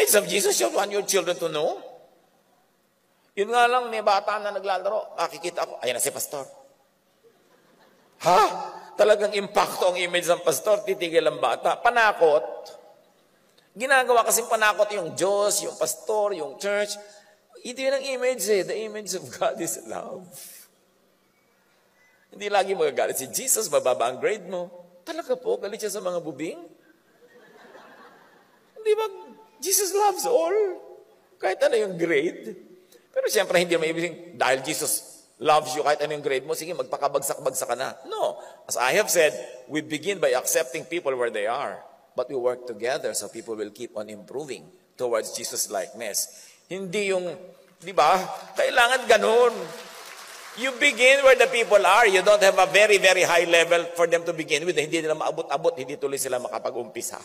image of Jesus you want your children to know? Yun nga lang, may bata na naglalaro. Makikita ko, ayan na si pastor. Ha? Talagang impacto ang image ng pastor, titigil ang bata. Panakot. Ginagawa kasing panakot yung Diyos, yung pastor, yung church. Ito yun ang image eh. The image of God is love. Hindi lagi magagalit si Jesus, mababa ang grade mo. Talaga po, galit siya sa mga bubing? Hindi ba, Jesus loves all. Kahit ano yung grade. Pero siyempre, hindi naman ibig dahil Jesus loves you, kahit ano yung grade mo, sige, magpakabagsak-bagsak ka na. No. As I have said, we begin by accepting people where they are. But we work together so people will keep on improving towards Jesus likeness. Hindi yung, di ba, kailangan ganun. You begin where the people are. You don't have a very, very high level for them to begin with. Hindi nila maabot-abot, hindi tuloy sila makapag-umpisa.